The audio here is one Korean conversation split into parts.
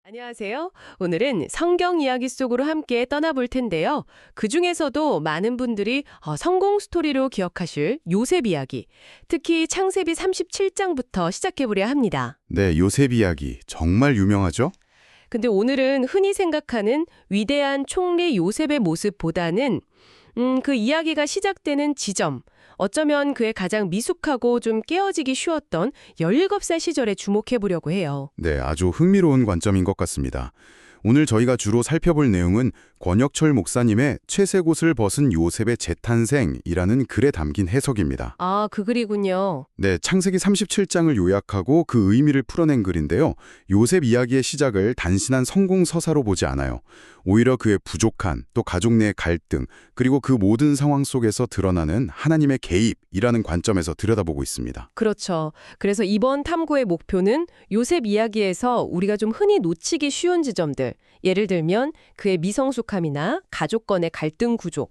안녕하세요. 오늘은 성경 이야기 속으로 함께 떠나볼 텐데요. 그중에서도 많은 분들이 성공 스토리로 기억하실 요셉 이야기, 특히 창세기 37장부터 시작해보려 합니다. 네, 요셉 이야기 정말 유명하죠? 근데 오늘은 흔히 생각하는 위대한 총리 요셉의 모습보다는 그 이야기가 시작되는 지점, 어쩌면 그의 가장 미숙하고 좀 깨어지기 쉬웠던 17살 시절에 주목해보려고 해요. 네, 아주 흥미로운 관점인 것 같습니다. 오늘 저희가 주로 살펴볼 내용은 권혁철 목사님의 채색옷을 벗은 요셉의 재탄생이라는 글에 담긴 해석입니다. 아, 그 글이군요. 네, 창세기 37장을 요약하고 그 의미를 풀어낸 글인데요. 요셉 이야기의 시작을 단순한 성공 서사로 보지 않아요. 오히려 그의 부족한, 또 가족 내의 갈등, 그리고 그 모든 상황 속에서 드러나는 하나님의 개입이라는 관점에서 들여다보고 있습니다. 그렇죠. 그래서 이번 탐구의 목표는 요셉 이야기에서 우리가 좀 흔히 놓치기 쉬운 지점들, 예를 들면 그의 미성숙함이나 가족 간의 갈등 구조,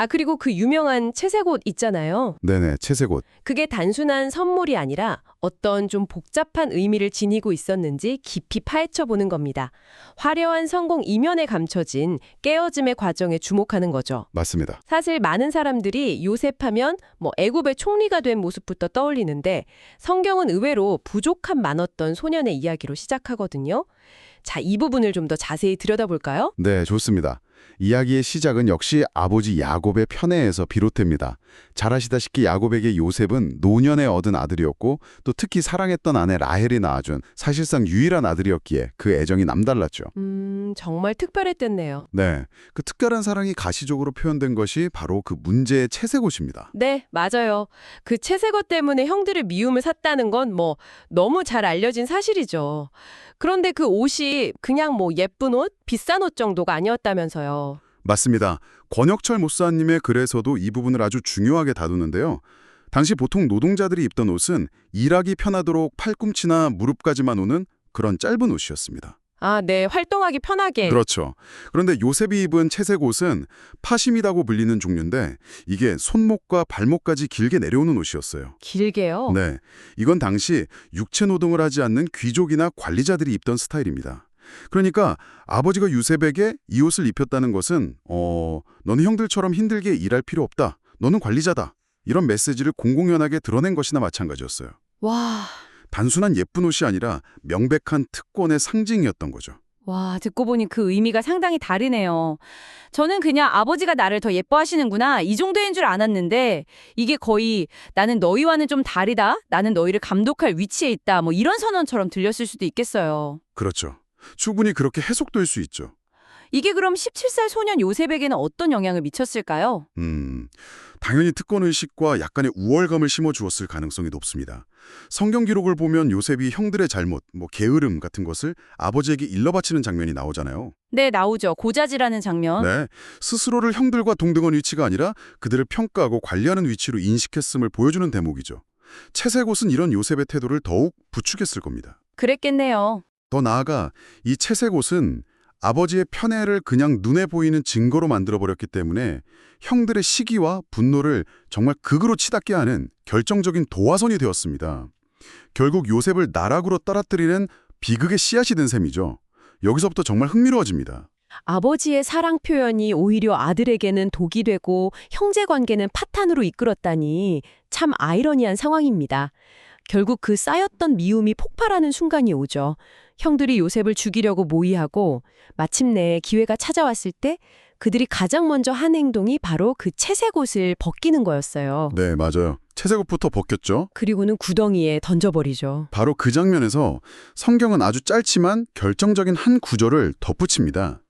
그리고 그 유명한 채색옷 있잖아요. 네네, 채색옷. 그게 단순한 선물이 아니라 어떤 좀 복잡한 의미를 지니고 있었는지 깊이 파헤쳐 보는 겁니다. 화려한 성공 이면에 감춰진 깨어짐의 과정에 주목하는 거죠. 맞습니다. 사실 많은 사람들이 요셉하면 애굽의 총리가 된 모습부터 떠올리는데 성경은 의외로 부족함 많았던 소년의 이야기로 시작하거든요. 자, 이 부분을 좀 더 자세히 들여다볼까요? 네, 좋습니다. 이야기의 시작은 역시 아버지 야곱의 편애에서 비롯됩니다. 잘 아시다시피 야곱에게 요셉은 노년에 얻은 아들이었고 또 특히 사랑했던 아내 라헬이 낳아준 사실상 유일한 아들이었기에 그 애정이 남달랐죠. 정말 특별했댔네요. 네, 그 특별한 사랑이 가시적으로 표현된 것이 바로 그 문제의 채색옷입니다. 네, 맞아요. 그 채색옷 때문에 형들을 미움을 샀다는 건 너무 잘 알려진 사실이죠. 그런데 그 옷이 그냥 예쁜 옷, 비싼 옷 정도가 아니었다면서요. 맞습니다. 권혁철 목사님의 글에서도 이 부분을 아주 중요하게 다루는데요. 당시 보통 노동자들이 입던 옷은 일하기 편하도록 팔꿈치나 무릎까지만 오는 그런 짧은 옷이었습니다. 네, 활동하기 편하게. 그렇죠. 그런데 요셉이 입은 채색 옷은 파심이라고 불리는 종류인데 이게 손목과 발목까지 길게 내려오는 옷이었어요. 길게요? 네, 이건 당시 육체 노동을 하지 않는 귀족이나 관리자들이 입던 스타일입니다. 그러니까 아버지가 요셉에게 이 옷을 입혔다는 것은 너는 형들처럼 힘들게 일할 필요 없다. 너는 관리자다. 이런 메시지를 공공연하게 드러낸 것이나 마찬가지였어요. 와, 단순한 예쁜 옷이 아니라 명백한 특권의 상징이었던 거죠. 듣고 보니 그 의미가 상당히 다르네요. 저는 그냥 아버지가 나를 더 예뻐하시는구나 이 정도인 줄 알았는데 이게 거의 나는 너희와는 좀 다르다. 나는 너희를 감독할 위치에 있다. 이런 선언처럼 들렸을 수도 있겠어요. 그렇죠. 충분히 그렇게 해석될 수 있죠. 이게 그럼 17살 소년 요셉에게는 어떤 영향을 미쳤을까요? 당연히 특권의식과 약간의 우월감을 심어주었을 가능성이 높습니다. 성경 기록을 보면 요셉이 형들의 잘못, 게으름 같은 것을 아버지에게 일러바치는 장면이 나오잖아요. 네, 나오죠. 고자질하는 장면. 네, 스스로를 형들과 동등한 위치가 아니라 그들을 평가하고 관리하는 위치로 인식했음을 보여주는 대목이죠. 채색옷은 이런 요셉의 태도를 더욱 부추겼을 겁니다. 그랬겠네요. 더 나아가 이 채색옷은 아버지의 편애를 그냥 눈에 보이는 증거로 만들어버렸기 때문에 형들의 시기와 분노를 정말 극으로 치닫게 하는 결정적인 도화선이 되었습니다. 결국 요셉을 나락으로 떨어뜨리는 비극의 씨앗이 된 셈이죠. 여기서부터 정말 흥미로워집니다. 아버지의 사랑 표현이 오히려 아들에게는 독이 되고 형제 관계는 파탄으로 이끌었다니 참 아이러니한 상황입니다. 결국 그 쌓였던 미움이 폭발하는 순간이 오죠. 형들이 요셉을 죽이려고 모의하고 마침내 기회가 찾아왔을 때 그들이 가장 먼저 한 행동이 바로 그 채색옷을 벗기는 거였어요. 네, 맞아요. 채색옷부터 벗겼죠. 그리고는 구덩이에 던져버리죠. 바로 그 장면에서 성경은 아주 짧지만 결정적인 한 구절을 덧붙입니다.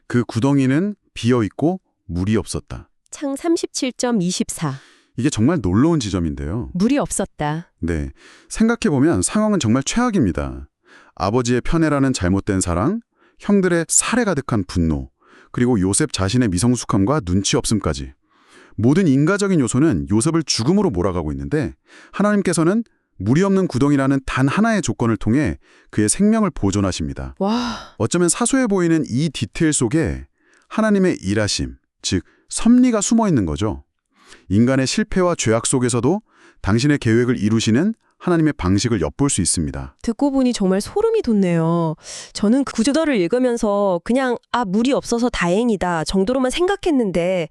그 구덩이는 비어있고 물이 없었다. 창 37.24. 이게 정말 놀라운 지점인데요. 물이 없었다. 네, 생각해보면 상황은 정말 최악입니다. 아버지의 편애라는 잘못된 사랑, 형들의 살해 가득한 분노, 그리고 요셉 자신의 미성숙함과 눈치 없음까지. 모든 인과적인 요소는 요셉을 죽음으로 몰아가고 있는데 하나님께서는 물이 없는 구덩이라는 단 하나의 조건을 통해 그의 생명을 보존하십니다. 와, 어쩌면 사소해 보이는 이 디테일 속에 하나님의 일하심, 즉 섭리가 숨어 있는 거죠. 인간의 실패와 죄악 속에서도 당신의 계획을 이루시는 하나님의 방식을 엿볼 수 있습니다. 듣고 보니 정말 소름이 돋네요. 저는 그 구절을 읽으면서 그냥 물이 없어서 다행이다 정도로만 생각했는데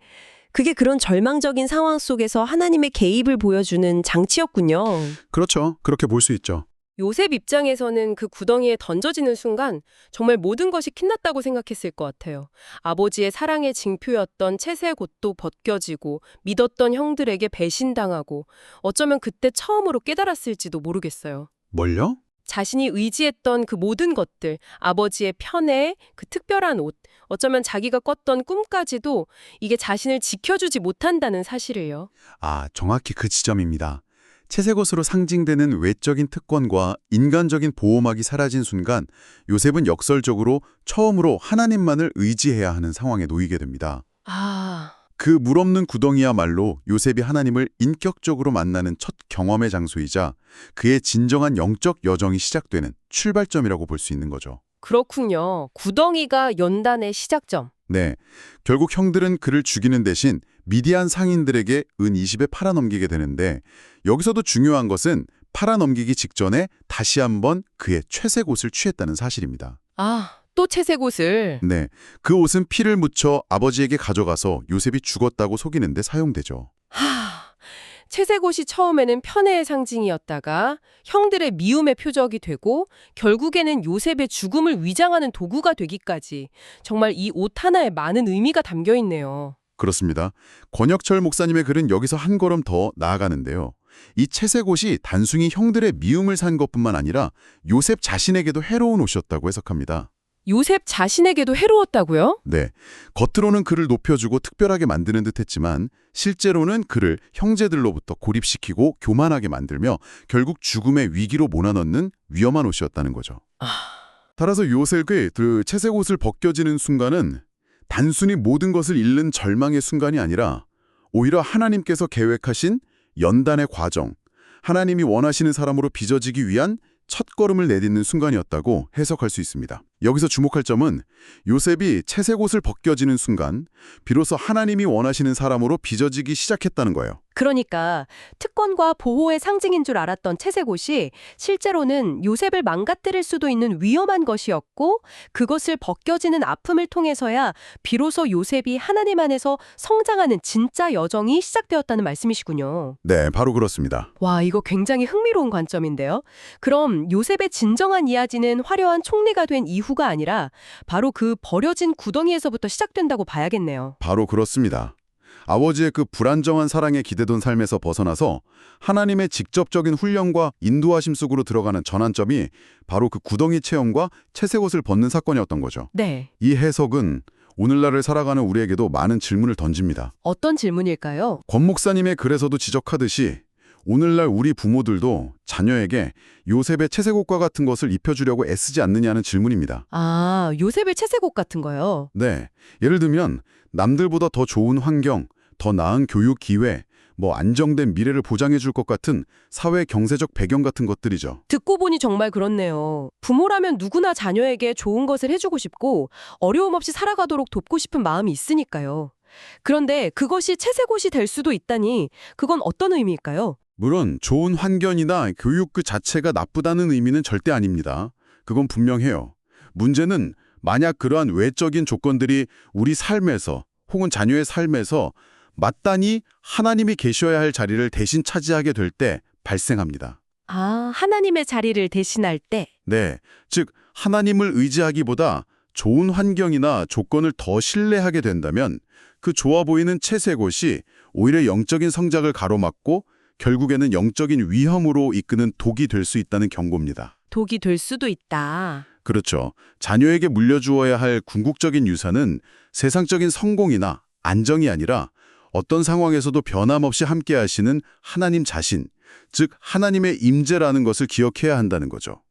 그게 그런 절망적인 상황 속에서 하나님의 개입을 보여주는 장치였군요. 그렇죠. 그렇게 볼 수 있죠. 요셉 입장에서는 그 구덩이에 던져지는 순간 정말 모든 것이 끝났다고 생각했을 것 같아요. 아버지의 사랑의 징표였던 채색옷도 벗겨지고 믿었던 형들에게 배신당하고 어쩌면 그때 처음으로 깨달았을지도 모르겠어요. 뭘요? 자신이 의지했던 그 모든 것들, 아버지의 편애, 그 특별한 옷, 어쩌면 자기가 꿨던 꿈까지도 이게 자신을 지켜주지 못한다는 사실을요. 정확히 그 지점입니다. 채색옷으로 상징되는 외적인 특권과 인간적인 보호막이 사라진 순간 요셉은 역설적으로 처음으로 하나님만을 의지해야 하는 상황에 놓이게 됩니다. 그 물 없는 구덩이야말로 요셉이 하나님을 인격적으로 만나는 첫 경험의 장소이자 그의 진정한 영적 여정이 시작되는 출발점이라고 볼 수 있는 거죠. 그렇군요. 구덩이가 연단의 시작점. 네, 결국 형들은 그를 죽이는 대신 미디안 상인들에게 은 20에 팔아넘기게 되는데 여기서도 중요한 것은 팔아넘기기 직전에 다시 한번 그의 채색 옷을 취했다는 사실입니다. 또 채색 옷을. 네, 그 옷은 피를 묻혀 아버지에게 가져가서 요셉이 죽었다고 속이는 데 사용되죠. 채색 옷이 처음에는 편애의 상징이었다가 형들의 미움의 표적이 되고 결국에는 요셉의 죽음을 위장하는 도구가 되기까지 정말 이 옷 하나에 많은 의미가 담겨 있네요. 그렇습니다. 권혁철 목사님의 글은 여기서 한 걸음 더 나아가는데요. 이 채색 옷이 단순히 형들의 미움을 산 것뿐만 아니라 요셉 자신에게도 해로운 옷이었다고 해석합니다. 요셉 자신에게도 해로웠다고요? 네, 겉으로는 그를 높여주고 특별하게 만드는 듯했지만 실제로는 그를 형제들로부터 고립시키고 교만하게 만들며 결국 죽음의 위기로 몰아넣는 위험한 옷이었다는 거죠. 따라서 요셉의 그 채색 옷을 벗겨지는 순간은 단순히 모든 것을 잃는 절망의 순간이 아니라 오히려 하나님께서 계획하신 연단의 과정, 하나님이 원하시는 사람으로 빚어지기 위한 첫걸음을 내딛는 순간이었다고 해석할 수 있습니다. 여기서 주목할 점은 요셉이 채색 옷을 벗겨지는 순간 비로소 하나님이 원하시는 사람으로 빚어지기 시작했다는 거예요. 그러니까 특권과 보호의 상징인 줄 알았던 채색 옷이 실제로는 요셉을 망가뜨릴 수도 있는 위험한 것이었고 그것을 벗겨지는 아픔을 통해서야 비로소 요셉이 하나님 안에서 성장하는 진짜 여정이 시작되었다는 말씀이시군요. 네, 바로 그렇습니다. 와, 이거 굉장히 흥미로운 관점인데요. 그럼 요셉의 진정한 이야기는 화려한 총리가 된 이후가 아니라 바로 그 버려진 구덩이에서부터 시작된다고 봐야겠네요. 바로 그렇습니다. 아버지의 그 불안정한 사랑에 기대던 삶에서 벗어나서 하나님의 직접적인 훈련과 인도하심 속으로 들어가는 전환점이 바로 그 구덩이 체험과 채색 옷을 벗는 사건이었던 거죠. 네. 이 해석은 오늘날을 살아가는 우리에게도 많은 질문을 던집니다. 어떤 질문일까요? 권 목사님의 글에서도 지적하듯이 오늘날 우리 부모들도 자녀에게 요셉의 채색 옷과 같은 것을 입혀주려고 애쓰지 않느냐는 질문입니다. 요셉의 채색 옷 같은 거요. 네, 예를 들면 남들보다 더 좋은 환경, 더 나은 교육 기회, 안정된 미래를 보장해 줄 것 같은 사회 경제적 배경 같은 것들이죠. 듣고 보니 정말 그렇네요. 부모라면 누구나 자녀에게 좋은 것을 해주고 싶고 어려움 없이 살아가도록 돕고 싶은 마음이 있으니까요. 그런데 그것이 채색 옷이 될 수도 있다니 그건 어떤 의미일까요? 물론 좋은 환경이나 교육 그 자체가 나쁘다는 의미는 절대 아닙니다. 그건 분명해요. 문제는 만약 그러한 외적인 조건들이 우리 삶에서 혹은 자녀의 삶에서 마땅히 하나님이 계셔야 할 자리를 대신 차지하게 될 때 발생합니다. 하나님의 자리를 대신할 때. 네, 즉 하나님을 의지하기보다 좋은 환경이나 조건을 더 신뢰하게 된다면 그 좋아 보이는 채색 옷이 오히려 영적인 성장을 가로막고 결국에는 영적인 위험으로 이끄는 독이 될 수 있다는 경고입니다. 독이 될 수도 있다. 그렇죠. 자녀에게 물려주어야 할 궁극적인 유산은 세상적인 성공이나 안정이 아니라 어떤 상황에서도 변함없이 함께 하시는 하나님 자신, 즉 하나님의 임재라는 것을 기억해야 한다는 거죠.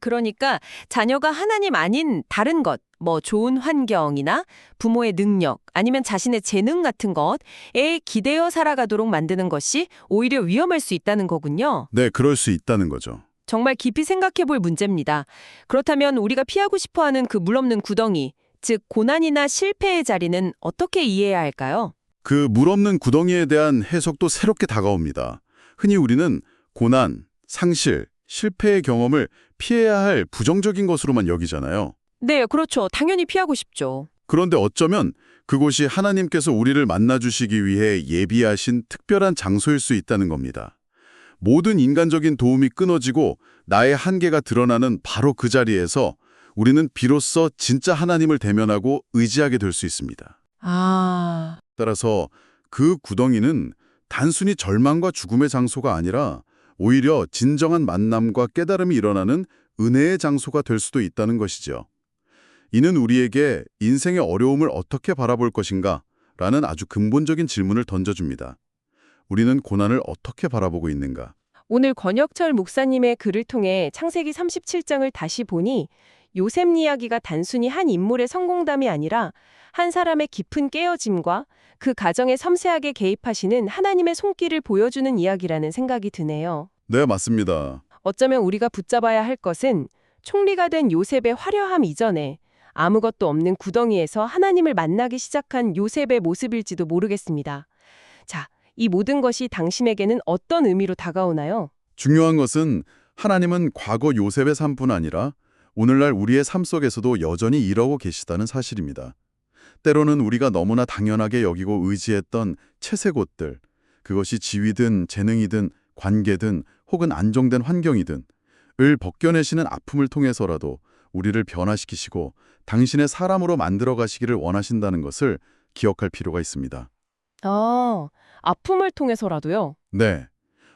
그러니까 자녀가 하나님 아닌 다른 것, 좋은 환경이나 부모의 능력, 아니면 자신의 재능 같은 것에 기대어 살아가도록 만드는 것이 오히려 위험할 수 있다는 거군요. 네, 그럴 수 있다는 거죠. 정말 깊이 생각해 볼 문제입니다. 그렇다면 우리가 피하고 싶어하는 그 물 없는 구덩이, 즉 고난이나 실패의 자리는 어떻게 이해해야 할까요? 그 물 없는 구덩이에 대한 해석도 새롭게 다가옵니다. 흔히 우리는 고난, 상실, 실패의 경험을 피해야 할 부정적인 것으로만 여기잖아요. 네, 그렇죠. 당연히 피하고 싶죠. 그런데 어쩌면 그곳이 하나님께서 우리를 만나주시기 위해 예비하신 특별한 장소일 수 있다는 겁니다. 모든 인간적인 도움이 끊어지고 나의 한계가 드러나는 바로 그 자리에서 우리는 비로소 진짜 하나님을 대면하고 의지하게 될 수 있습니다. 아, 따라서 그 구덩이는 단순히 절망과 죽음의 장소가 아니라 오히려 진정한 만남과 깨달음이 일어나는 은혜의 장소가 될 수도 있다는 것이죠. 이는 우리에게 인생의 어려움을 어떻게 바라볼 것인가? 라는 아주 근본적인 질문을 던져줍니다. 우리는 고난을 어떻게 바라보고 있는가? 오늘 권혁철 목사님의 글을 통해 창세기 37장을 다시 보니 요셉 이야기가 단순히 한 인물의 성공담이 아니라 한 사람의 깊은 깨어짐과 그 가정에 섬세하게 개입하시는 하나님의 손길을 보여주는 이야기라는 생각이 드네요. 네, 맞습니다. 어쩌면 우리가 붙잡아야 할 것은 총리가 된 요셉의 화려함 이전에 아무것도 없는 구덩이에서 하나님을 만나기 시작한 요셉의 모습일지도 모르겠습니다. 자, 이 모든 것이 당신에게는 어떤 의미로 다가오나요? 중요한 것은 하나님은 과거 요셉의 삶뿐 아니라 오늘날 우리의 삶 속에서도 여전히 일하고 계시다는 사실입니다. 때로는 우리가 너무나 당연하게 여기고 의지했던 채색옷들, 그것이 지위든 재능이든 관계든 혹은 안정된 환경이든 을 벗겨내시는 아픔을 통해서라도 우리를 변화시키시고 당신의 사람으로 만들어 가시기를 원하신다는 것을 기억할 필요가 있습니다. 아, 아픔을 통해서라도요? 네.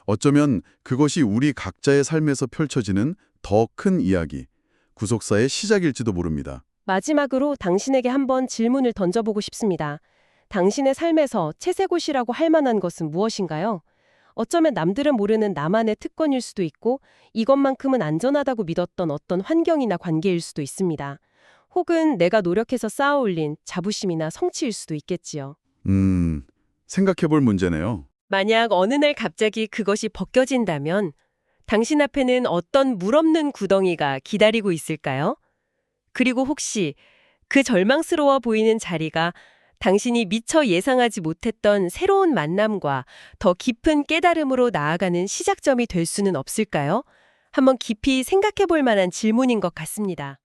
어쩌면 그것이 우리 각자의 삶에서 펼쳐지는 더 큰 이야기, 구속사의 시작일지도 모릅니다. 마지막으로 당신에게 한번 질문을 던져보고 싶습니다. 당신의 삶에서 채색옷이라고 할 만한 것은 무엇인가요? 어쩌면 남들은 모르는 나만의 특권일 수도 있고 이것만큼은 안전하다고 믿었던 어떤 환경이나 관계일 수도 있습니다. 혹은 내가 노력해서 쌓아올린 자부심이나 성취일 수도 있겠지요. 생각해볼 문제네요. 만약 어느 날 갑자기 그것이 벗겨진다면 당신 앞에는 어떤 물 없는 구덩이가 기다리고 있을까요? 그리고 혹시 그 절망스러워 보이는 자리가 당신이 미처 예상하지 못했던 새로운 만남과 더 깊은 깨달음으로 나아가는 시작점이 될 수는 없을까요? 한번 깊이 생각해 볼 만한 질문인 것 같습니다.